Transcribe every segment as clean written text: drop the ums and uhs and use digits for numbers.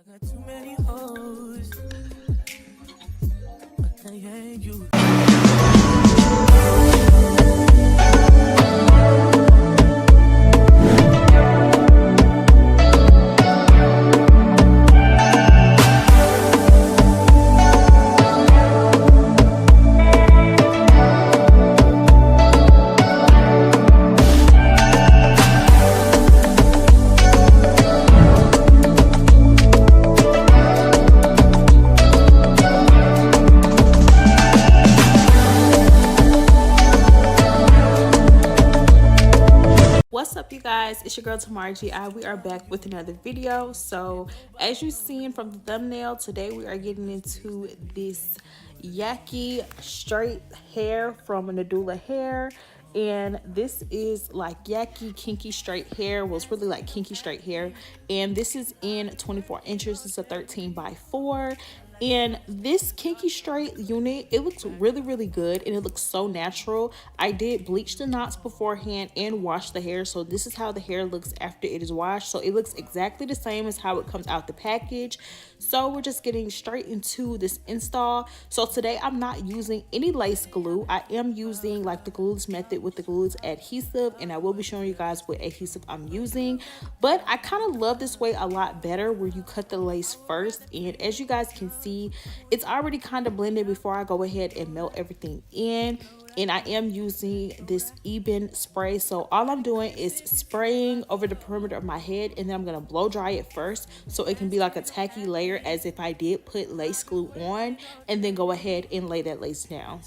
I got too many hoes, but they ain't you. What's up, you guys? It's your girl Tamara GI. We are back with another video. So as you've seen from the thumbnail, today we are getting into this yaki straight hair from Nadula Hair. And this is like yaki kinky straight hair. Well, it's really like kinky straight hair, and this is in 24 inches. It's a 13x4. And this kinky straight unit, it looks really good, and it looks so natural. I did bleach the knots beforehand and wash the hair, so this is how the hair looks after it is washed. So it looks exactly the same as how it comes out the package. So we're just getting straight into this install. So today I'm not using any lace glue. I am using like the glueless method with the glueless adhesive, and I will be showing you guys what adhesive I'm using. But I kind of love this way a lot better, where you cut the lace first, and as you guys can see, it's already kind of blended before I go ahead and melt everything in. And I am using this Eben spray, so all I'm doing is spraying over the perimeter of my head, and then I'm going to blow dry it first so it can be like a tacky layer as if I did put lace glue on, and then go ahead and lay that lace down.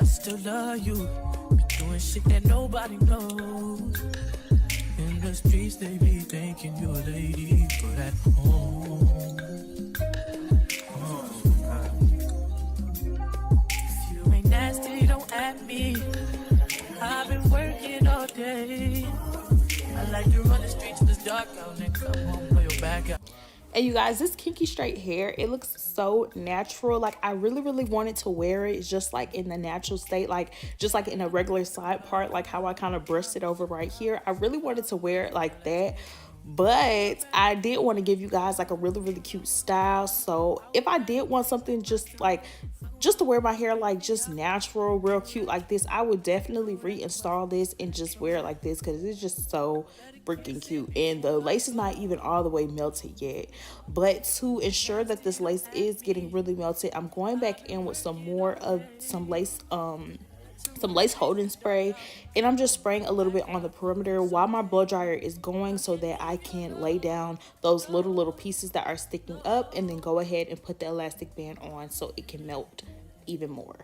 I still love you. Be doing shit that nobody knows. In the streets, they be thinking you're a lady, but at home, if you ain't nasty, don't at me. I've been working all day. I like to run the streets when it's dark out and come home, blow your back out. And you guys, this kinky straight hair, it looks so natural. Like I really wanted to wear it just like in the natural state, like just like in a regular side part, like how I kind of brushed it over right here. I really wanted to wear it like that, but I did want to give you guys like a really cute style. So if I did want something just to wear my hair like just natural, real cute like this, I would definitely reinstall this and just wear it like this, because it's just so freaking cute. And the lace is not even all the way melted yet, but to ensure that this lace is getting really melted, I'm going back in with some lace holding spray, and I'm just spraying a little bit on the perimeter while my blow dryer is going, so that I can lay down those little pieces that are sticking up, and then go ahead and put the elastic band on so it can melt even more.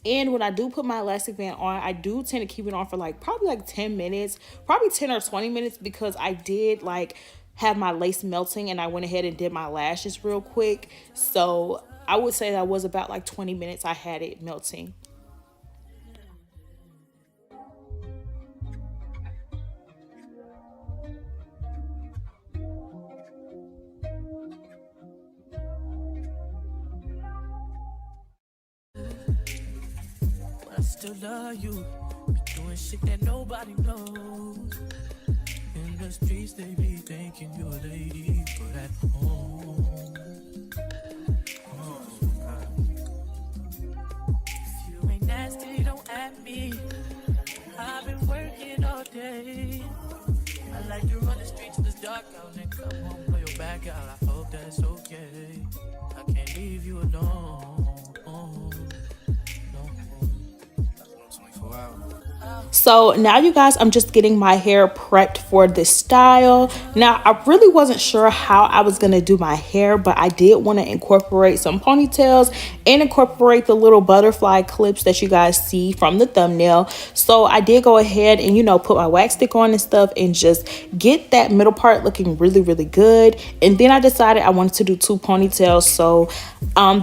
And when I do put my elastic band on, I do tend to keep it on for like probably like 10 minutes, probably 10 or 20 minutes, because I did like have my lace melting and I went ahead and did my lashes real quick. So I would say that was about like 20 minutes I had it melting. I still love you. Be doing shit that nobody knows. In the streets, they be thinking you're a lady, but at home, if you ain't nasty, don't at me. I've been working all day. I like to run the streets when it's dark out and come home, blow your back out. I hope that's okay. I can't leave you alone. So now, you guys, I'm just getting my hair prepped for this style. Now, I really wasn't sure how I was going to do my hair, but I did want to incorporate some ponytails and incorporate the little butterfly clips that you guys see from the thumbnail. So I did go ahead and, you know, put my wax stick on and stuff and just get that middle part looking really good. And then I decided I wanted to do 2 ponytails. So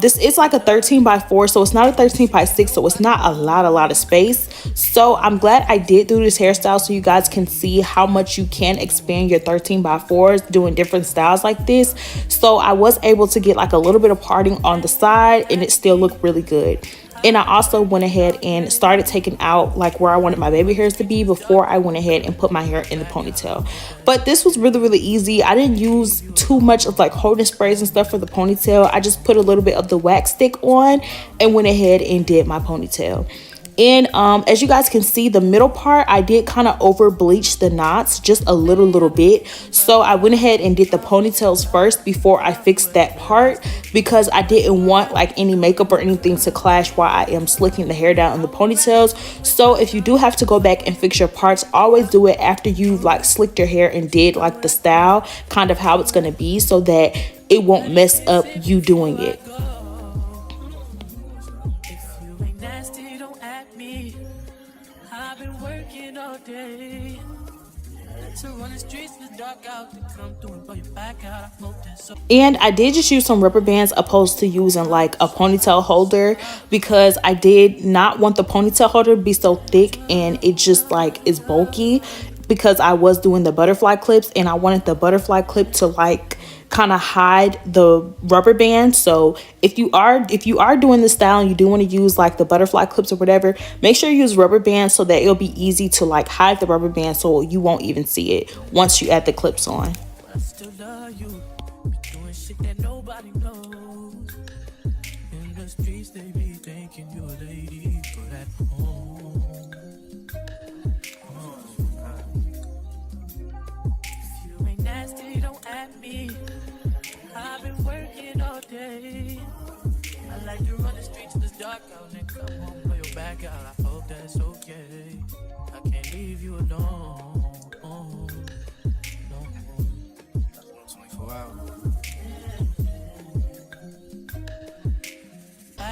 this is like a 13x4, so it's not a 13x6, so it's not a lot of space. So I'm glad that, I did do this hairstyle so you guys can see how much you can expand your 13x4s doing different styles like this. So I was able to get like a little bit of parting on the side and it still looked really good. And I also went ahead and started taking out like where I wanted my baby hairs to be before I went ahead and put my hair in the ponytail. But this was really easy. I didn't use too much of like holding sprays and stuff for the ponytail. I just put a little bit of the wax stick on and went ahead and did my ponytail. And as you guys can see, the middle part, I did kind of over bleach the knots just a little bit. So I went ahead and did the ponytails first before I fixed that part, because I didn't want like any makeup or anything to clash while I am slicking the hair down in the ponytails. So if you do have to go back and fix your parts, always do it after you've like slicked your hair and did like the style, kind of how it's going to be, so that it won't mess up you doing it. And I did just use some rubber bands opposed to using like a ponytail holder, because I did not want the ponytail holder to be so thick and it just like is bulky, because I was doing the butterfly clips and I wanted the butterfly clip to like kind of hide the rubber band. So if you are doing this style and you do want to use like the butterfly clips or whatever, make sure you use rubber bands so that it'll be easy to like hide the rubber band so you won't even see it once you add the clips on. I still love you, doing shit that nobody knows. In the streets they be thinking you a lady, but at home, if you ain't nasty, don't at me. I've been working all day. I like to run the streets till it's dark out and come home, blow your back out. I hope that's okay. I can't leave you alone.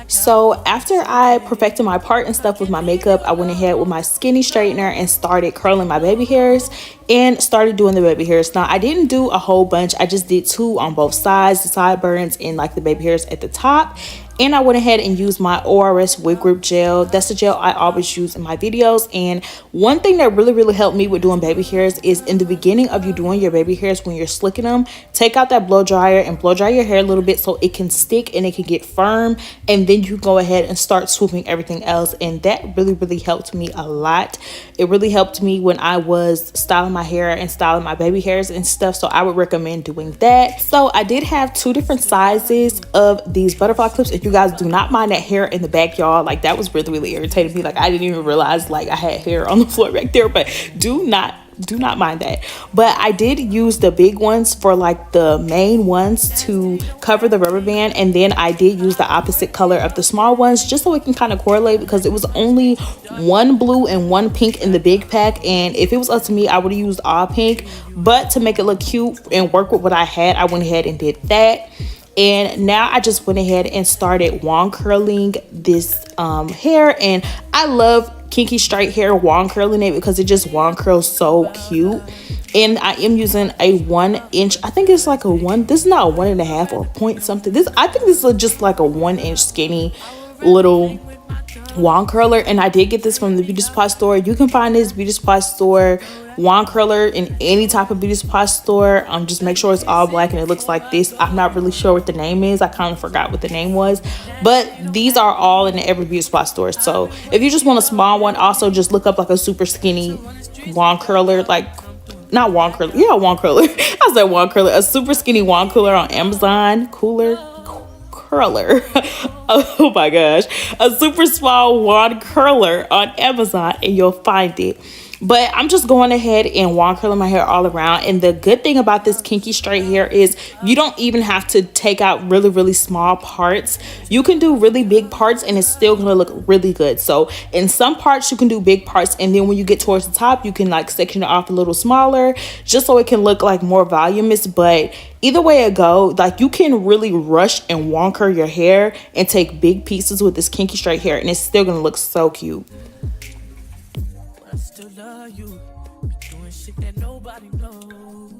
So after I perfected my part and stuff with my makeup, I went ahead with my skinny straightener and started curling my baby hairs and started doing the baby hairs. Now I didn't do a whole bunch, I just did 2 on both sides, the sideburns and like the baby hairs at the top. And I went ahead and used my ORS wig grip gel. That's the gel I always use in my videos. And one thing that really helped me with doing baby hairs is in the beginning of you doing your baby hairs, when you're slicking them, take out that blow dryer and blow dry your hair a little bit so it can stick and it can get firm. And then you go ahead and start swooping everything else. And that really helped me a lot. It really helped me when I was styling my hair and styling my baby hairs and stuff. So I would recommend doing that. So I did have 2 different sizes of these butterfly clips. If you guys do not mind that hair in the backyard, like that was really irritating me. Like I didn't even realize like I had hair on the floor back there, but do not mind that. But I did use the big ones for like the main ones to cover the rubber band, and then I did use the opposite color of the small ones just so it can kind of correlate, because it was only 1 blue and 1 pink in the big pack, and if it was up to me I would have used all pink, but to make it look cute and work with what I had, I went ahead and did that. And now I just went ahead and started wand curling this hair, and I love Kinky straight hair wand curling it because it just wand curls so cute. And I am using a 1 inch, I think it's like a 1, this is not a 1.5 or point something, this I think this is just like a 1 inch skinny little wand curler. And I did get this from the beauty supply store. You can find this beauty supply store wand curler in any type of beauty supply store. Just make sure it's all black and it looks like this. I'm not really sure what the name is, I kind of forgot what the name was, but these are all in every beauty supply store. So if you just want a small one, also just look up like a super skinny wand curler, like not wand curler, yeah, wand curler. I said wand curler, a super skinny wand curler on Amazon. Curler. Oh my gosh, a super small wand curler on Amazon, and you'll find it. But I'm just going ahead and wand curling my hair all around. And the good thing about this Kinky straight hair is you don't even have to take out really small parts. You can do really big parts and it's still gonna look really good. So in some parts you can do big parts, and then when you get towards the top you can like section it off a little smaller just so it can look like more voluminous. But either way it go, like you can really rush and wand curl your hair and take big pieces with this Kinky straight hair, and it's still gonna look so cute. I still love you, doing shit that nobody knows.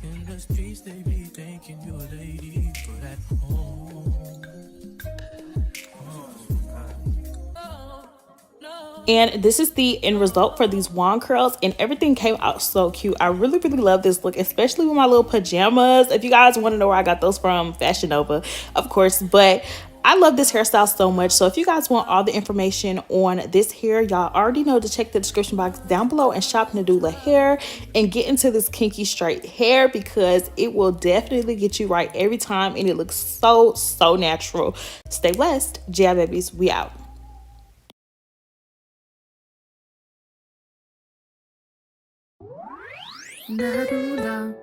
In the streets they be thinking you a lady, but at home, oh, no. And this is the end result for these wand curls, and everything came out so cute. I really love this look, especially with my little pajamas. If you guys want to know where I got those from, Fashion Nova, of course. But I love this hairstyle so much. So if you guys want all the information on this hair, y'all already know to check the description box down below and shop Nadula Hair and get into this kinky straight hair, because it will definitely get you right every time, and it looks so natural. Stay blessed. Yeah, babies, we out. Nadula.